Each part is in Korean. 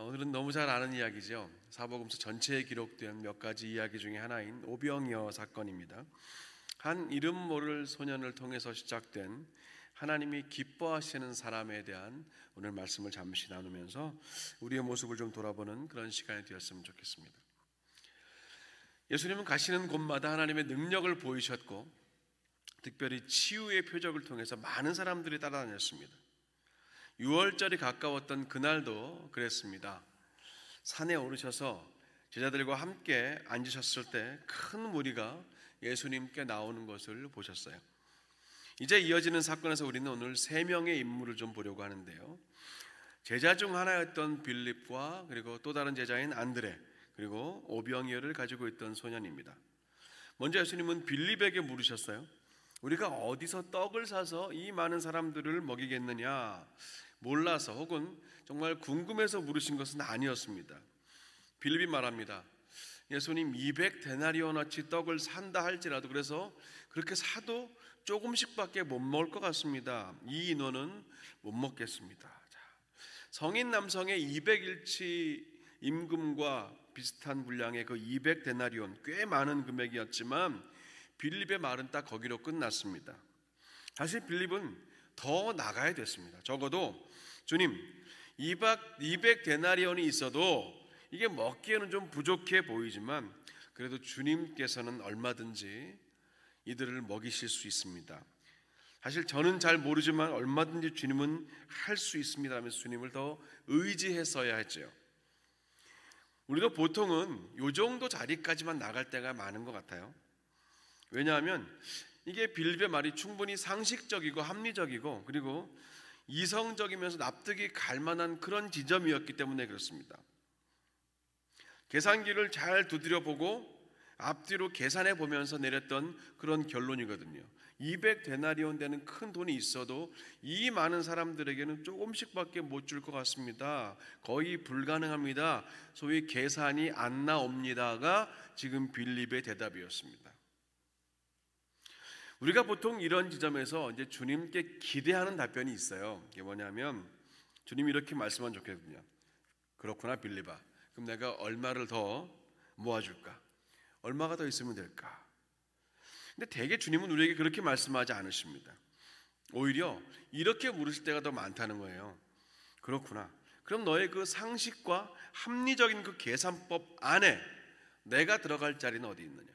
오늘은 너무 잘 아는 이야기죠. 사복음서 전체에 기록된 몇 가지 이야기 중에 하나인 오병이어 사건입니다. 한 이름 모를 소년을 통해서 시작된 하나님이 기뻐하시는 사람에 대한 오늘 말씀을 잠시 나누면서 우리의 모습을 좀 돌아보는 그런 시간이 되었으면 좋겠습니다. 예수님은 가시는 곳마다 하나님의 능력을 보이셨고 특별히 치유의 표적을 통해서 많은 사람들이 따라다녔습니다. 6월절이 가까웠던 그날도 그랬습니다. 산에 오르셔서 제자들과 함께 앉으셨을 때 큰 무리가 예수님께 나오는 것을 보셨어요. 이제 이어지는 사건에서 우리는 오늘 3명의 인물을 좀 보려고 하는데요. 제자 중 하나였던 빌립과 그리고 또 다른 제자인 안드레 그리고 오병이어를 가지고 있던 소년입니다. 먼저 예수님은 빌립에게 물으셨어요. 우리가 어디서 떡을 사서 이 많은 사람들을 먹이겠느냐? 몰라서 혹은 정말 궁금해서 물으신 것은 아니었습니다. 빌립이 말합니다. 예수님 200데나리온어치 떡을 산다 할지라도 그래서 그렇게 사도 조금씩밖에 못 먹을 것 같습니다. 이 인원은 못 먹겠습니다. 성인 남성의 200일치 임금과 비슷한 분량의 그 200데나리온 꽤 많은 금액이었지만 빌립의 말은 딱 거기로 끝났습니다. 사실 빌립은 더 나가야 됐습니다. 적어도 주님 200데나리온이 있어도 이게 먹기에는 좀 부족해 보이지만 그래도 주님께서는 얼마든지 이들을 먹이실 수 있습니다. 사실 저는 잘 모르지만 얼마든지 주님은 할 수 있습니다 하면서 주님을 더 의지했어야 했죠. 우리도 보통은 이 정도 자리까지만 나갈 때가 많은 것 같아요. 왜냐하면 이게 빌립의 말이 충분히 상식적이고 합리적이고 그리고 이성적이면서 납득이 갈 만한 그런 지점이었기 때문에 그렇습니다. 계산기를 잘 두드려 보고 앞뒤로 계산해 보면서 내렸던 그런 결론이거든요. 200데나리온 되는 큰 돈이 있어도 이 많은 사람들에게는 조금씩밖에 못 줄 것 같습니다. 거의 불가능합니다. 소위 계산이 안 나옵니다가 지금 빌립의 대답이었습니다. 우리가 보통 이런 지점에서 이제 주님께 기대하는 답변이 있어요. 이게 뭐냐면 주님이 이렇게 말씀하면 좋겠거든요. 그렇구나 빌립아. 그럼 내가 얼마를 더 모아줄까? 얼마가 더 있으면 될까? 근데 대개 주님은 우리에게 그렇게 말씀하지 않으십니다. 오히려 이렇게 물으실 때가 더 많다는 거예요. 그렇구나. 그럼 너의 그 상식과 합리적인 그 계산법 안에 내가 들어갈 자리는 어디 있느냐?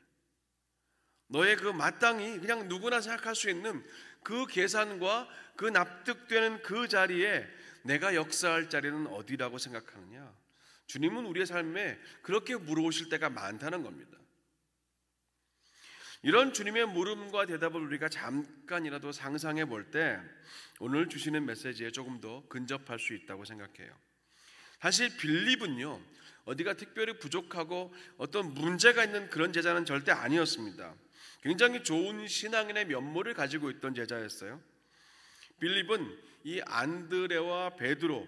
너의 그 마땅히 그냥 누구나 생각할 수 있는 그 계산과 그 납득되는 그 자리에 내가 역사할 자리는 어디라고 생각하느냐? 주님은 우리의 삶에 그렇게 물어오실 때가 많다는 겁니다. 이런 주님의 물음과 대답을 우리가 잠깐이라도 상상해 볼 때 오늘 주시는 메시지에 조금 더 근접할 수 있다고 생각해요. 사실 빌립은요 어디가 특별히 부족하고 어떤 문제가 있는 그런 제자는 절대 아니었습니다. 굉장히 좋은 신앙인의 면모를 가지고 있던 제자였어요. 빌립은 이 안드레와 베드로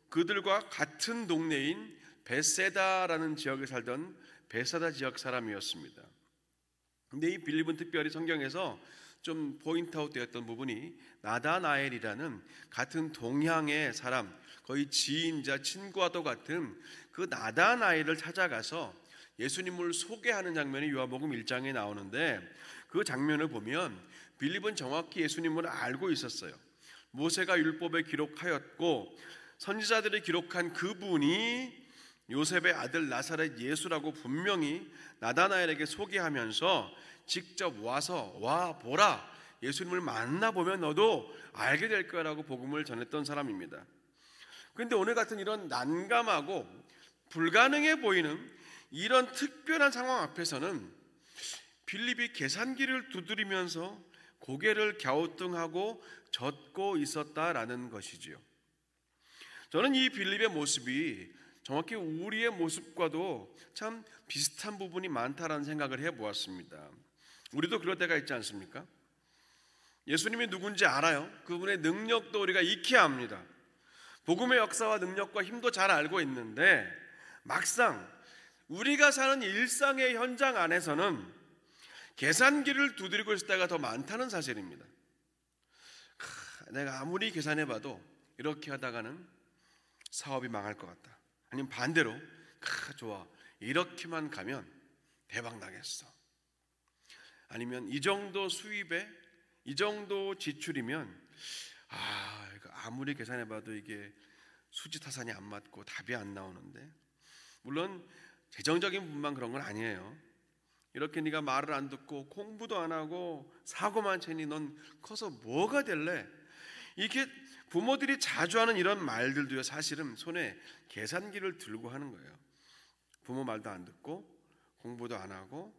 그들과 같은 동네인 베세다라는 지역에 살던 베사다 지역 사람이었습니다. 근데 이 빌립은 특별히 성경에서 좀 포인트아웃 되었던 부분이 나다나엘이라는 같은 동향의 사람, 거의 지인자 친구와도 같은 그 나다나엘을 찾아가서 예수님을 소개하는 장면이 요한복음 1장에 나오는데 그 장면을 보면 빌립은 정확히 예수님을 알고 있었어요. 모세가 율법에 기록하였고 선지자들이 기록한 그분이 요셉의 아들 나사렛 예수라고 분명히 나다나엘에게 소개하면서 직접 와서 와 보라 예수님을 만나보면 너도 알게 될 거라고 복음을 전했던 사람입니다. 그런데 오늘 같은 이런 난감하고 불가능해 보이는 이런 특별한 상황 앞에서는 빌립이 계산기를 두드리면서 고개를 갸우뚱하고 젖고 있었다라는 것이지요. 저는 이 빌립의 모습이 정확히 우리의 모습과도 참 비슷한 부분이 많다라는 생각을 해보았습니다. 우리도 그럴 때가 있지 않습니까? 예수님이 누군지 알아요. 그분의 능력도 우리가 익히 압니다. 복음의 역사와 능력과 힘도 잘 알고 있는데 막상 우리가 사는 일상의 현장 안에서는 계산기를 두드리고 있을 때가 더 많다는 사실입니다. 내가 아무리 계산해봐도 이렇게 하다가는 사업이 망할 것 같다. 아니면 반대로 좋아, 이렇게만 가면 대박 나겠어. 아니면 이 정도 수입에 이 정도 지출이면 이거 아무리 계산해봐도 이게 수지타산이 안 맞고 답이 안 나오는데. 물론 재정적인 부분만 그런 건 아니에요. 이렇게 네가 말을 안 듣고 공부도 안 하고 사고만 치니 넌 커서 뭐가 될래? 이게 부모들이 자주 하는 이런 말들도요, 사실은 손에 계산기를 들고 하는 거예요. 부모 말도 안 듣고 공부도 안 하고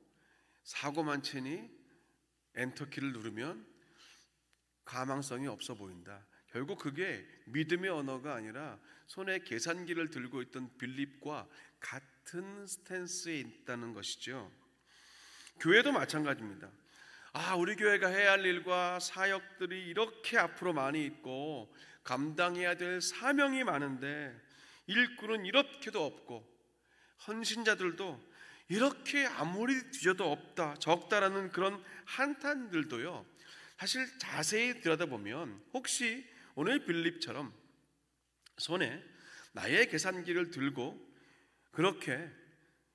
사고만 치니 엔터키를 누르면 가망성이 없어 보인다. 결국 그게 믿음의 언어가 아니라 손에 계산기를 들고 있던 빌립과 같은 스탠스에 있다는 것이죠. 교회도 마찬가지입니다. 우리 교회가 해야 할 일과 사역들이 이렇게 앞으로 많이 있고 감당해야 될 사명이 많은데 일꾼은 이렇게도 없고 헌신자들도 이렇게 아무리 뒤져도 없다, 적다라는 그런 한탄들도요, 사실 자세히 들여다보면 혹시 오늘 빌립처럼 손에 나의 계산기를 들고 그렇게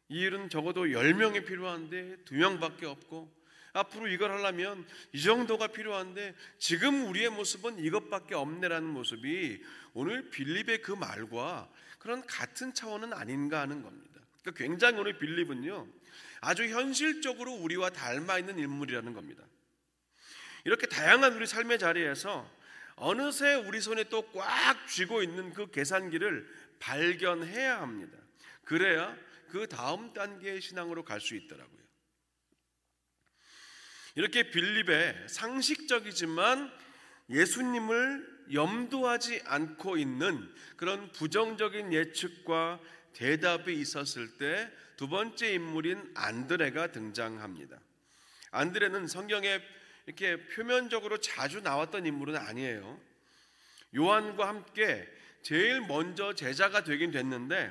이 일은 적어도 10명이 필요한데 2명밖에 없고 앞으로 이걸 하려면 이 정도가 필요한데 지금 우리의 모습은 이것밖에 없네라는 모습이 오늘 빌립의 그 말과 그런 같은 차원은 아닌가 하는 겁니다. 그러니까 굉장히 오늘 빌립은요, 아주 현실적으로 우리와 닮아 있는 인물이라는 겁니다. 이렇게 다양한 우리 삶의 자리에서 어느새 우리 손에 또 꽉 쥐고 있는 그 계산기를 발견해야 합니다. 그래야 그 다음 단계의 신앙으로 갈 수 있더라고요. 이렇게 빌립의 상식적이지만 예수님을 염두하지 않고 있는 그런 부정적인 예측과 대답이 있었을 때 두 번째 인물인 안드레가 등장합니다. 안드레는 성경에 이렇게 표면적으로 자주 나왔던 인물은 아니에요. 요한과 함께 제일 먼저 제자가 되긴 됐는데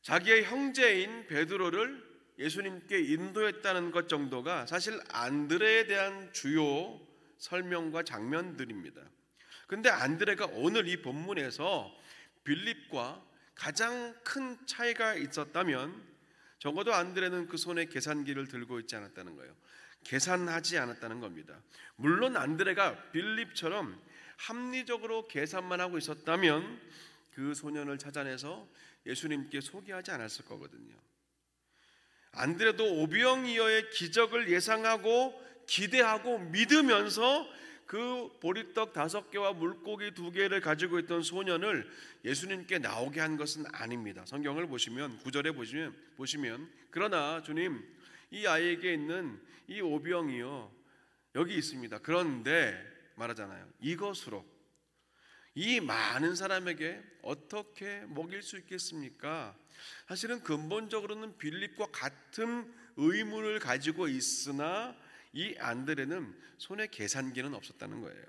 자기의 형제인 베드로를 예수님께 인도했다는 것 정도가 사실 안드레에 대한 주요 설명과 장면들입니다. 근데 안드레가 오늘 이 본문에서 빌립과 가장 큰 차이가 있었다면 적어도 안드레는 그 손에 계산기를 들고 있지 않았다는 거예요. 계산하지 않았다는 겁니다. 물론 안드레가 빌립처럼 합리적으로 계산만 하고 있었다면 그 소년을 찾아내서 예수님께 소개하지 않았을 거거든요. 안드레도 오병이어의 기적을 예상하고 기대하고 믿으면서 그 보리떡 5개와 물고기 2개를 가지고 있던 소년을 예수님께 나오게 한 것은 아닙니다. 성경을 보시면 9절에 보시면 그러나 주님, 이 아이에게 있는 이 오병이어 여기 있습니다. 그런데 말하잖아요. 이것으로 이 많은 사람에게 어떻게 먹일 수 있겠습니까? 사실은 근본적으로는 빌립과 같은 의문을 가지고 있으나 이 안드레는 손에 계산기는 없었다는 거예요.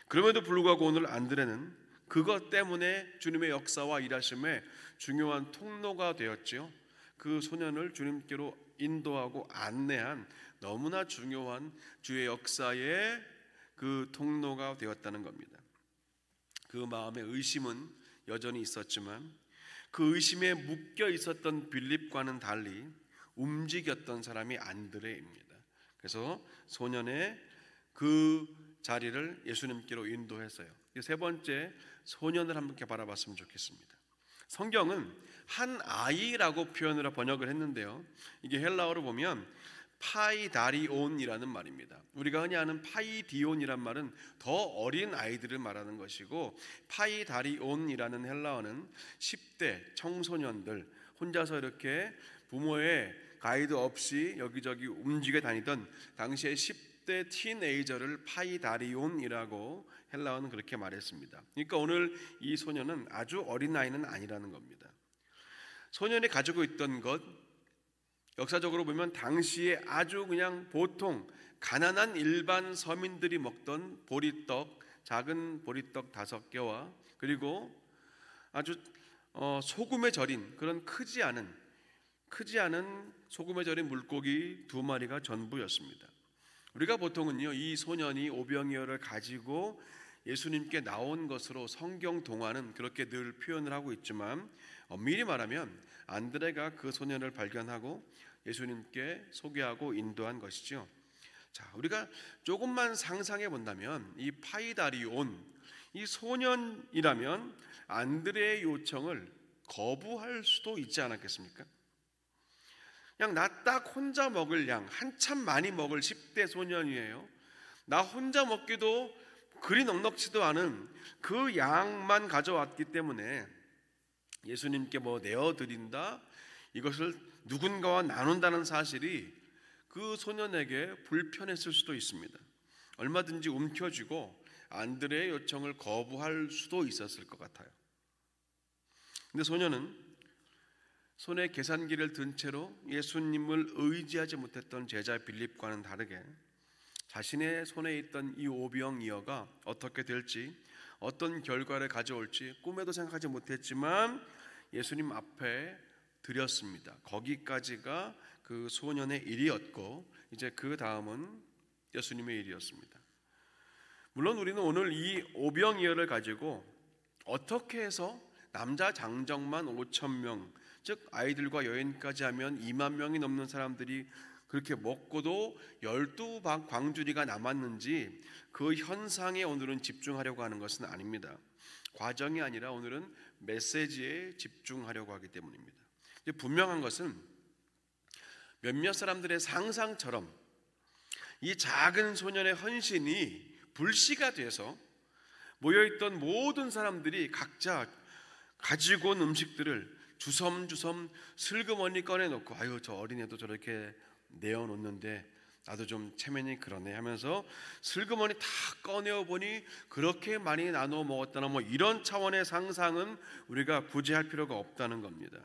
그럼에도 불구하고 오늘 안드레는 그것 때문에 주님의 역사와 일하심에 중요한 통로가 되었죠. 그 소년을 주님께로 인도하고 안내한 너무나 중요한 주의 역사의 그 통로가 되었다는 겁니다. 그 마음에 의심은 여전히 있었지만 그 의심에 묶여 있었던 빌립과는 달리 움직였던 사람이 안드레입니다. 그래서 소년의 그 자리를 예수님께로 인도했어요. 세 번째, 소년을 함께 바라봤으면 좋겠습니다. 성경은 한 아이라고 표현을 번역을 했는데요, 이게 헬라어로 보면 파이다리온이라는 말입니다. 우리가 흔히 아는 파이디온이란 말은 더 어린 아이들을 말하는 것이고, 파이다리온이라는 헬라어는 10대 청소년들, 혼자서 이렇게 부모의 가이드 없이 여기저기 움직여 다니던 당시의 10대 티네이저를 파이다리온이라고 헬라어는 그렇게 말했습니다. 그러니까 오늘 이 소년은 아주 어린 아이는 아니라는 겁니다. 소년이 가지고 있던 것, 역사적으로 보면 당시에 아주 그냥 보통 가난한 일반 서민들이 먹던 보리떡, 작은 보리떡 5개와 그리고 아주 소금에 절인 그런 크지 않은 소금에 절인 물고기 2마리가 전부였습니다. 우리가 보통은요, 이 소년이 오병이어를 가지고 예수님께 나온 것으로 성경 동화는 그렇게 늘 표현을 하고 있지만 엄밀히 말하면 안드레가 그 소년을 발견하고 예수님께 소개하고 인도한 것이죠. 자, 우리가 조금만 상상해 본다면 이 파이다리온, 이 소년이라면 안드레의 요청을 거부할 수도 있지 않았겠습니까? 그냥 나 딱 혼자 먹을 양, 한참 많이 먹을 10대 소년이에요. 나 혼자 먹기도 그리 넉넉지도 않은 그 양만 가져왔기 때문에 예수님께 뭐 내어드린다, 이것을 누군가와 나눈다는 사실이 그 소년에게 불편했을 수도 있습니다. 얼마든지 움켜쥐고 안드레의 요청을 거부할 수도 있었을 것 같아요. 근데 소년은 손에 계산기를 든 채로 예수님을 의지하지 못했던 제자 빌립과는 다르게 자신의 손에 있던 이 오병이어가 어떻게 될지, 어떤 결과를 가져올지 꿈에도 생각하지 못했지만 예수님 앞에 드렸습니다. 거기까지가 그 소년의 일이었고 이제 그 다음은 예수님의 일이었습니다. 물론 우리는 오늘 이 오병이어를 가지고 어떻게 해서 남자 장정만 5,000명, 즉 아이들과 여인까지 하면 2만 명이 넘는 사람들이 그렇게 먹고도 12광주리가 남았는지 그 현상에 오늘은 집중하려고 하는 것은 아닙니다. 과정이 아니라 오늘은 메시지에 집중하려고 하기 때문입니다. 분명한 것은 몇몇 사람들의 상상처럼 이 작은 소년의 헌신이 불씨가 돼서 모여있던 모든 사람들이 각자 가지고 온 음식들을 주섬주섬 슬그머니 꺼내놓고 아유 저 어린애도 저렇게 내어놓는데 나도 좀 체면이 그러네 하면서 슬그머니 다 꺼내어보니 그렇게 많이 나눠 먹었다나 뭐 이런 차원의 상상은 우리가 굳이 할 필요가 없다는 겁니다.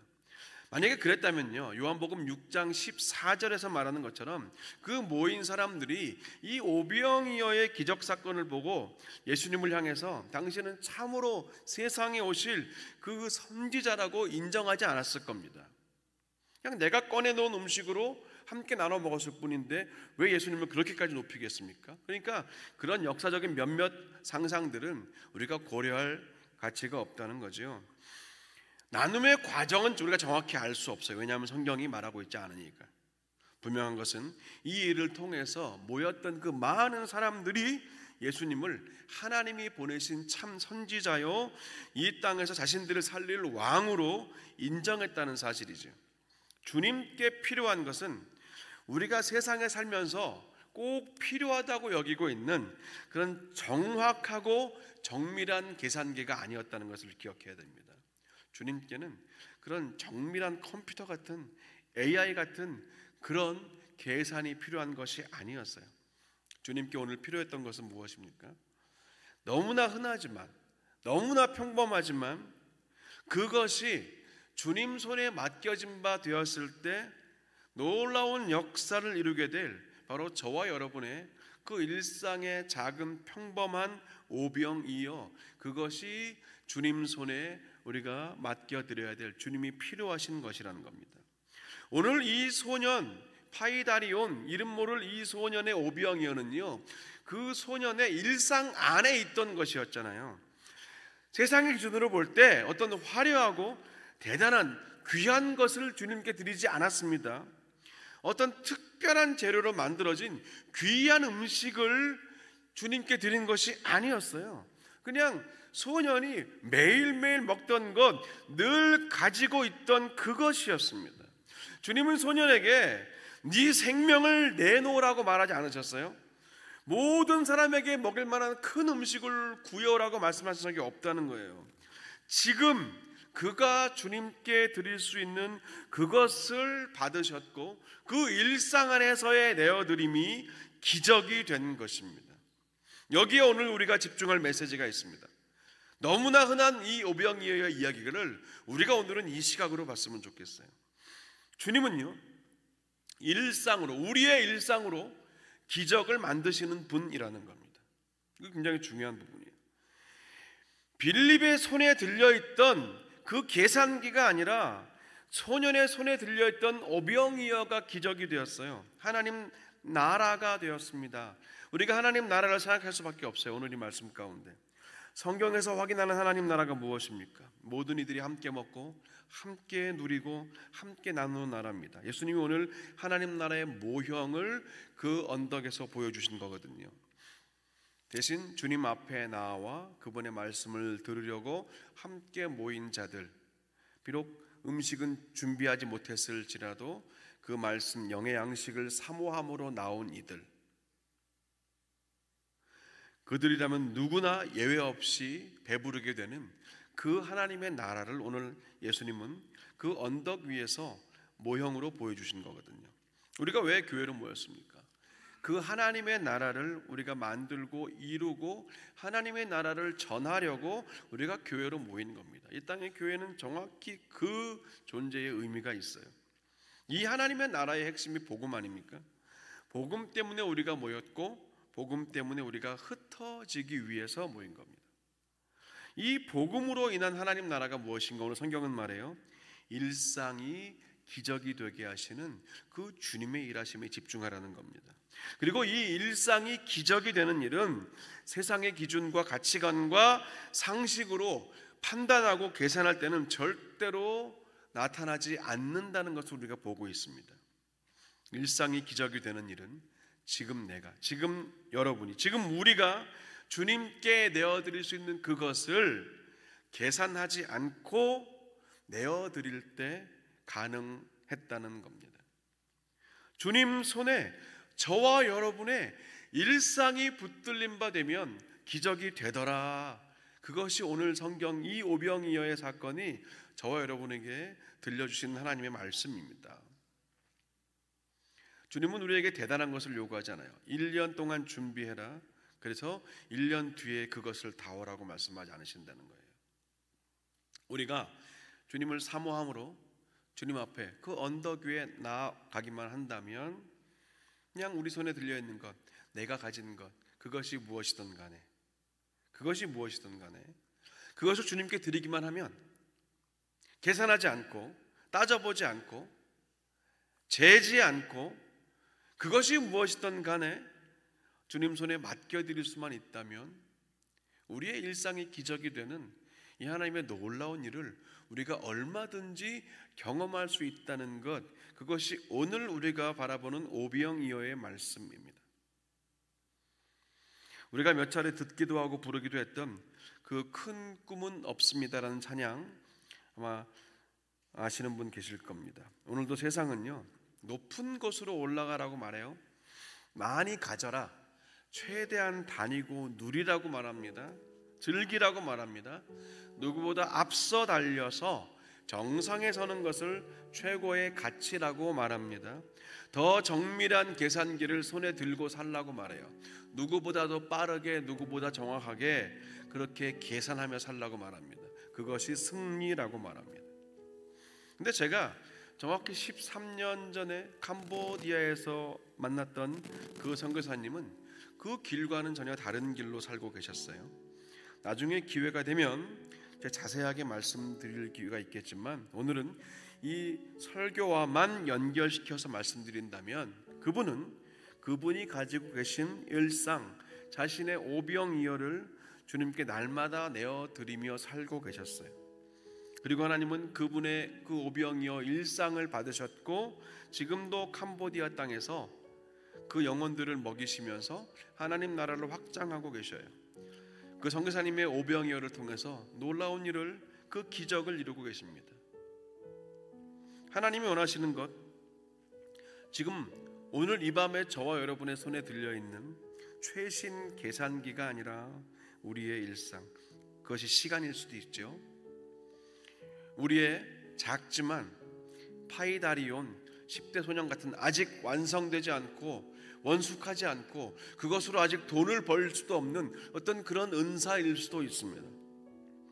만약에 그랬다면요, 요한복음 6장 14절에서 말하는 것처럼 그 모인 사람들이 이 오병이어의 기적사건을 보고 예수님을 향해서 당신은 참으로 세상에 오실 그 선지자라고 인정하지 않았을 겁니다. 그냥 내가 꺼내놓은 음식으로 함께 나눠 먹었을 뿐인데 왜 예수님을 그렇게까지 높이겠습니까? 그러니까 그런 역사적인 몇몇 상상들은 우리가 고려할 가치가 없다는 거죠. 나눔의 과정은 우리가 정확히 알 수 없어요. 왜냐하면 성경이 말하고 있지 않으니까. 분명한 것은 이 일을 통해서 모였던 그 많은 사람들이 예수님을 하나님이 보내신 참 선지자요, 이 땅에서 자신들을 살릴 왕으로 인정했다는 사실이죠. 주님께 필요한 것은 우리가 세상에 살면서 꼭 필요하다고 여기고 있는 그런 정확하고 정밀한 계산기가 아니었다는 것을 기억해야 됩니다. 주님께는 그런 정밀한 컴퓨터 같은 AI 같은 그런 계산이 필요한 것이 아니었어요. 주님께 오늘 필요했던 것은 무엇입니까? 너무나 흔하지만, 너무나 평범하지만 그것이 주님 손에 맡겨진 바 되었을 때 놀라운 역사를 이루게 될 바로 저와 여러분의 그 일상의 작은 평범한 오병이어, 그것이 주님 손에 우리가 맡겨드려야 될 주님이 필요하신 것이라는 겁니다. 오늘 이 소년 파이다리온, 이름 모를 이 소년의 오병이어는요, 그 소년의 일상 안에 있던 것이었잖아요. 세상의 기준으로 볼 때 어떤 화려하고 대단한 귀한 것을 주님께 드리지 않았습니다. 어떤 특별한 재료로 만들어진 귀한 음식을 주님께 드린 것이 아니었어요. 그냥 소년이 매일매일 먹던 것, 늘 가지고 있던 그것이었습니다. 주님은 소년에게 네 생명을 내놓으라고 말하지 않으셨어요? 모든 사람에게 먹을 만한 큰 음식을 구해오라고 말씀하신 적이 없다는 거예요. 지금 그가 주님께 드릴 수 있는 그것을 받으셨고 그 일상 안에서의 내어드림이 기적이 된 것입니다. 여기에 오늘 우리가 집중할 메시지가 있습니다. 너무나 흔한 이 오병이어의 이야기를 우리가 오늘은 이 시각으로 봤으면 좋겠어요. 주님은요, 일상으로, 우리의 일상으로 기적을 만드시는 분이라는 겁니다. 이거 굉장히 중요한 부분이에요. 빌립의 손에 들려있던 그 계산기가 아니라 소년의 손에 들려있던 오병이어가 기적이 되었어요. 하나님 나라가 되었습니다. 우리가 하나님 나라를 생각할 수밖에 없어요. 오늘 이 말씀 가운데 성경에서 확인하는 하나님 나라가 무엇입니까? 모든 이들이 함께 먹고 함께 누리고 함께 나누는 나라입니다. 예수님이 오늘 하나님 나라의 모형을 그 언덕에서 보여주신 거거든요. 대신 주님 앞에 나와 그분의 말씀을 들으려고 함께 모인 자들, 비록 음식은 준비하지 못했을지라도 그 말씀 영의 양식을 사모함으로 나온 이들, 그들이라면 누구나 예외 없이 배부르게 되는 그 하나님의 나라를 오늘 예수님은 그 언덕 위에서 모형으로 보여주신 거거든요. 우리가 왜 교회로 모였습니까? 그 하나님의 나라를 우리가 만들고 이루고 하나님의 나라를 전하려고 우리가 교회로 모이는 겁니다. 이 땅의 교회는 정확히 그 존재의 의미가 있어요. 이 하나님의 나라의 핵심이 복음 아닙니까? 복음 때문에 우리가 모였고 복음 때문에 우리가 흩어지기 위해서 모인 겁니다. 이 복음으로 인한 하나님 나라가 무엇인가 오늘 성경은 말해요. 일상이 기적이 되게 하시는 그 주님의 일하심에 집중하라는 겁니다. 그리고 이 일상이 기적이 되는 일은 세상의 기준과 가치관과 상식으로 판단하고 계산할 때는 절대로 나타나지 않는다는 것을 우리가 보고 있습니다. 일상이 기적이 되는 일은 지금 내가, 지금 여러분이, 지금 우리가 주님께 내어드릴 수 있는 그것을 계산하지 않고 내어드릴 때 가능했다는 겁니다. 주님 손에 저와 여러분의 일상이 붙들린 바 되면 기적이 되더라. 그것이 오늘 성경 이 오병이어의 사건이 저와 여러분에게 들려주신 하나님의 말씀입니다. 주님은 우리에게 대단한 것을 요구하잖아요. 1년 동안 준비해라. 그래서 1년 뒤에 그것을 다오라고 말씀하지 않으신다는 거예요. 우리가 주님을 사모함으로 주님 앞에 그 언덕 위에 나아가기만 한다면 그냥 우리 손에 들려있는 것, 내가 가진 것, 그것이 무엇이든 간에 그것을 주님께 드리기만 하면 계산하지 않고 따져보지 않고 재지 않고 그것이 무엇이든 간에 주님 손에 맡겨드릴 수만 있다면 우리의 일상이 기적이 되는 이 하나님의 놀라운 일을 우리가 얼마든지 경험할 수 있다는 것, 그것이 오늘 우리가 바라보는 오병이어의 말씀입니다. 우리가 몇 차례 듣기도 하고 부르기도 했던 그 큰 꿈은 없습니다라는 찬양 아마 아시는 분 계실 겁니다. 오늘도 세상은요 높은 곳으로 올라가라고 말해요. 많이 가져라, 최대한 다니고 누리라고 말합니다. 즐기라고 말합니다. 누구보다 앞서 달려서 정상에 서는 것을 최고의 가치라고 말합니다. 더 정밀한 계산기를 손에 들고 살라고 말해요. 누구보다도 빠르게, 누구보다 정확하게 그렇게 계산하며 살라고 말합니다. 그것이 승리라고 말합니다. 근데 제가 정확히 13년 전에 캄보디아에서 만났던 그 선교사님은 그 길과는 전혀 다른 길로 살고 계셨어요. 나중에 기회가 되면 자세하게 말씀드릴 기회가 있겠지만 오늘은 이 설교와만 연결시켜서 말씀드린다면 그분이 가지고 계신 일상, 자신의 오병이어를 주님께 날마다 내어드리며 살고 계셨어요. 그리고 하나님은 그분의 그 오병이어 일상을 받으셨고 지금도 캄보디아 땅에서 그 영혼들을 먹이시면서 하나님 나라를 확장하고 계셔요. 그 선교사님의 오병이어를 통해서 놀라운 일을, 그 기적을 이루고 계십니다. 하나님이 원하시는 것, 지금 오늘 이 밤에 저와 여러분의 손에 들려있는 최신 계산기가 아니라 우리의 일상, 그것이 시간일 수도 있죠. 우리의 작지만 파이다리온 10대 소년 같은 아직 완성되지 않고 원숙하지 않고 그것으로 아직 돈을 벌 수도 없는 어떤 그런 은사일 수도 있습니다.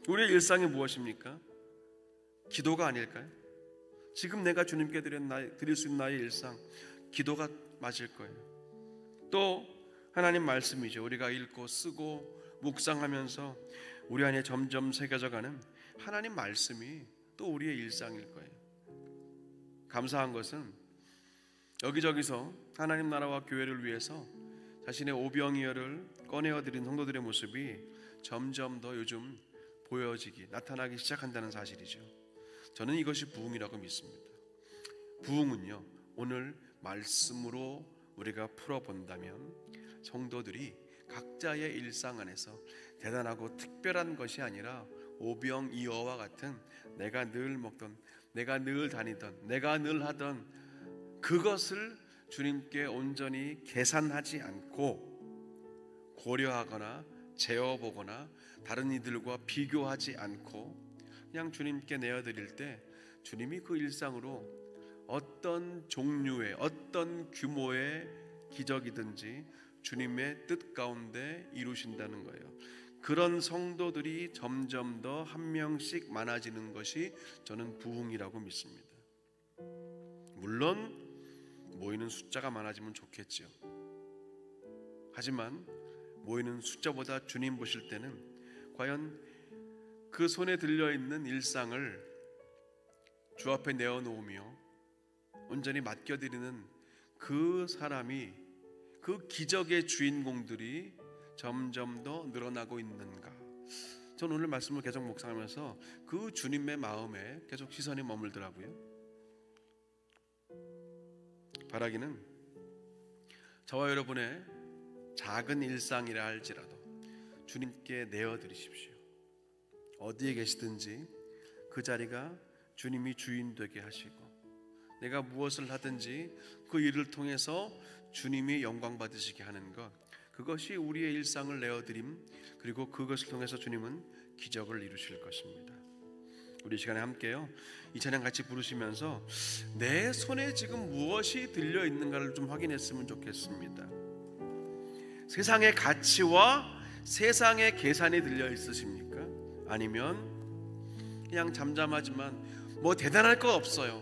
우리의 일상이 무엇입니까? 기도가 아닐까요? 지금 내가 주님께 드릴 수 있는 나의 일상, 기도가 맞을 거예요. 또 하나님 말씀이죠. 우리가 읽고 쓰고 묵상하면서 우리 안에 점점 새겨져가는 하나님 말씀이 또 우리의 일상일 거예요. 감사한 것은 여기저기서 하나님 나라와 교회를 위해서 자신의 오병이어를 꺼내어드린 성도들의 모습이 점점 더 요즘 나타나기 시작한다는 사실이죠. 저는 이것이 부흥이라고 믿습니다. 부흥은요, 오늘 말씀으로 우리가 풀어본다면 성도들이 각자의 일상 안에서 대단하고 특별한 것이 아니라 오병이어와 같은 내가 늘 먹던, 내가 늘 다니던, 내가 늘 하던 그것을 주님께 온전히 계산하지 않고 고려하거나 재어보거나 다른 이들과 비교하지 않고 그냥 주님께 내어드릴 때 주님이 그 일상으로 어떤 종류의 어떤 규모의 기적이든지 주님의 뜻 가운데 이루신다는 거예요. 그런 성도들이 점점 더 한 명씩 많아지는 것이 저는 부흥이라고 믿습니다. 물론 모이는 숫자가 많아지면 좋겠죠. 하지만 모이는 숫자보다 주님 보실 때는 과연 그 손에 들려있는 일상을 주 앞에 내어놓으며 온전히 맡겨드리는 그 사람이, 그 기적의 주인공들이 점점 더 늘어나고 있는가. 저는 오늘 말씀을 계속 묵상하면서 그 주님의 마음에 계속 시선이 머물더라고요. 바라기는 저와 여러분의 작은 일상이라 할지라도 주님께 내어드리십시오. 어디에 계시든지 그 자리가 주님이 주인 되게 하시고, 내가 무엇을 하든지 그 일을 통해서 주님이 영광 받으시게 하는 것, 그것이 우리의 일상을 내어드림, 그리고 그것을 통해서 주님은 기적을 이루실 것입니다. 우리 시간에 함께요, 이 찬양 같이 부르시면서 내 손에 지금 무엇이 들려있는가를 좀 확인했으면 좋겠습니다. 세상의 가치와 세상의 계산이 들려있으십니까? 아니면 그냥 잠잠하지만 뭐 대단할 거 없어요.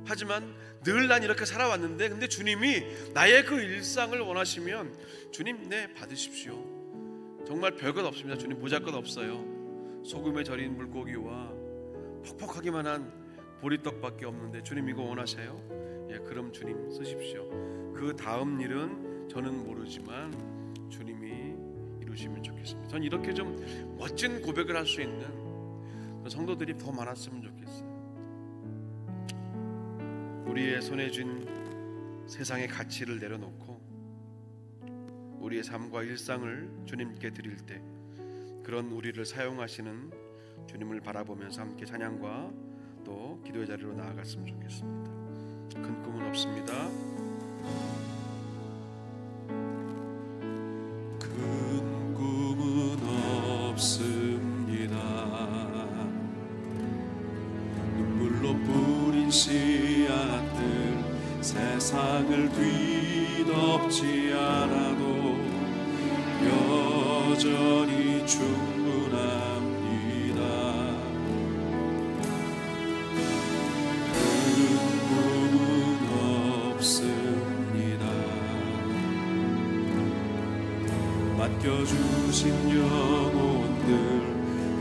하지만 늘 난 이렇게 살아왔는데, 근데 주님이 나의 그 일상을 원하시면 주님 받으십시오. 정말 별것 없습니다. 주님 보잘것 없어요. 소금에 절인 물고기와 퍽퍽하기만 한 보리떡밖에 없는데 주님 이거 원하세요? 예, 그럼 주님 쓰십시오. 그 다음 일은 저는 모르지만 주님이 이루시면 좋겠습니다. 전 이렇게 좀 멋진 고백을 할 수 있는 성도들이 더 많았으면 좋겠어요. 우리의 손에 쥔 세상의 가치를 내려놓고 우리의 삶과 일상을 주님께 드릴 때 그런 우리를 사용하시는 주님을 바라보면서 함께 찬양과 또 기도의 자리로 나아갔으면 좋겠습니다. 큰 꿈은 없습니다. 큰 꿈은 없습니다. 눈물로 뿌린 씨앗들 세상을 뒤덮지 않아도 여전히 충분합니다. 큰 꿈은 없습니다. 맡겨주신 영혼들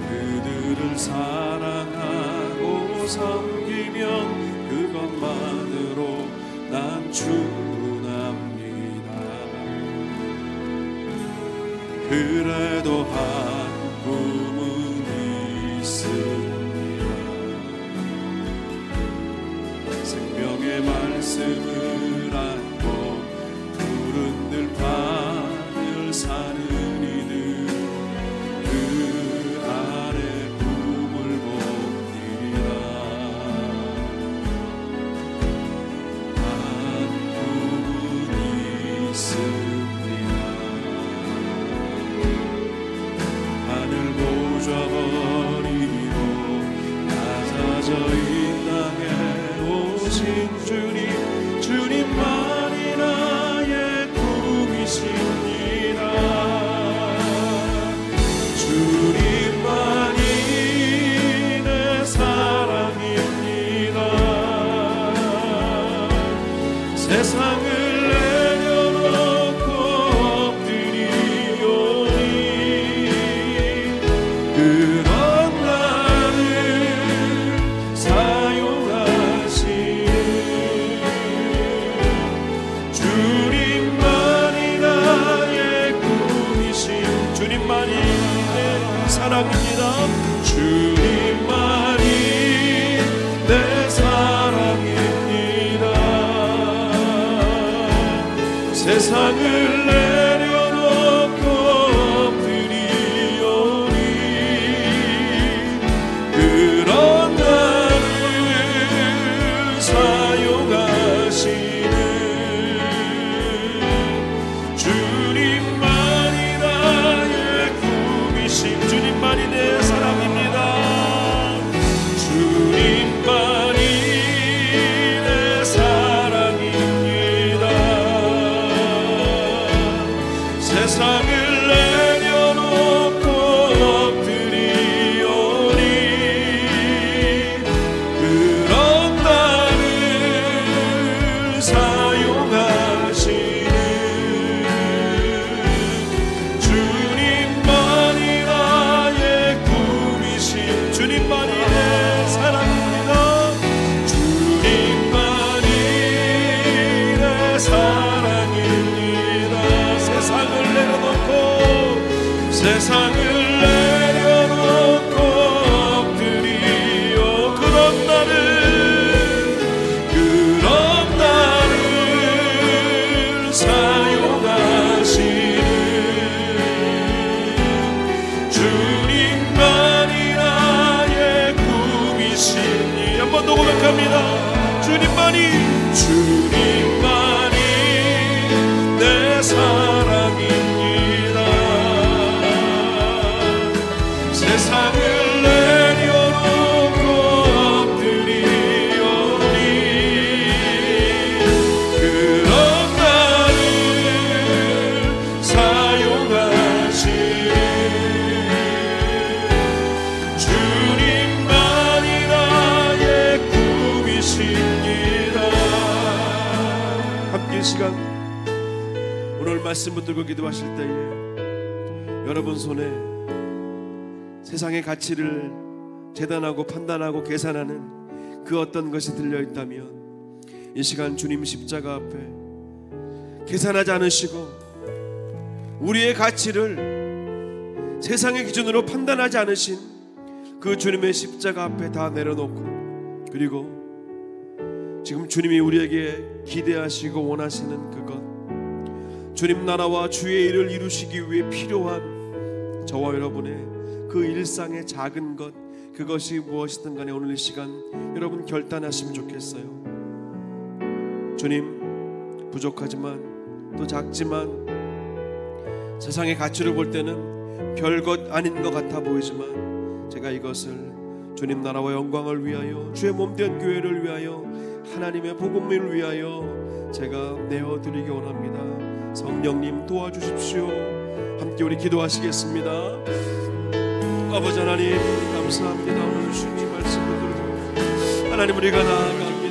그들을 사랑하고 섬기면 그것만으로 난 충분합니다. 그래도 한 꿈은 있습니다. 생명의 말씀을 안고 푸른 들판을 사는 이들 그 안에 꿈을 봅니다. 한 꿈은 있습니다. 하늘 보좌 버리고 낮아져 이 땅에 오신 주님 세상을 내려놓고 엎드리오니 그런 나를 사용하시는 주님만이 나의 꿈이신 주님만이 내 사랑입니다. 주님만이 내 사랑입니다. 세상을 내려놓고 엎드리오니 그런 나를 사용하시는 주님만이 나의 꿈이신 주님만이 내 사랑입니다. 주님만이 내 사랑입니다. 세상을 내려놓고 엎드리오 그런 나를 사용하시는 주님만이 나의 꿈이시니 한 번 더 고백합니다. 주님만이 내 사랑입니다. 세상을 내려놓고 엎드리오니 그런 나를 사용하시는 주님만이 나의 꿈이십니다. 함께 이 시간 오늘 말씀 붙들고 기도하실 때에 여러분 손에 세상의 가치를 재단하고 판단하고 계산하는 그 어떤 것이 들려있다면 이 시간 주님 십자가 앞에 계산하지 않으시고 우리의 가치를 세상의 기준으로 판단하지 않으신 그 주님의 십자가 앞에 다 내려놓고 그리고 지금 주님이 우리에게 기대하시고 원하시는 그것 주님 나라와 주의 일을 이루시기 위해 필요한 저와 여러분의 그 일상의 작은 것 그것이 무엇이든 간에 오늘 이 시간 여러분 결단하시면 좋겠어요. 주님 부족하지만 또 작지만 세상의 가치를 볼 때는 별것 아닌 것 같아 보이지만 제가 이것을 주님 나라와 영광을 위하여 주의 몸된 교회를 위하여 하나님의 복음을 위하여 제가 내어드리기 원합니다. 성령님 도와주십시오. 함께 우리 기도하시겠습니다. 아버지 하나님 감사합니다. 오늘 주님 말씀을 들으며 하나님 우리가 나아가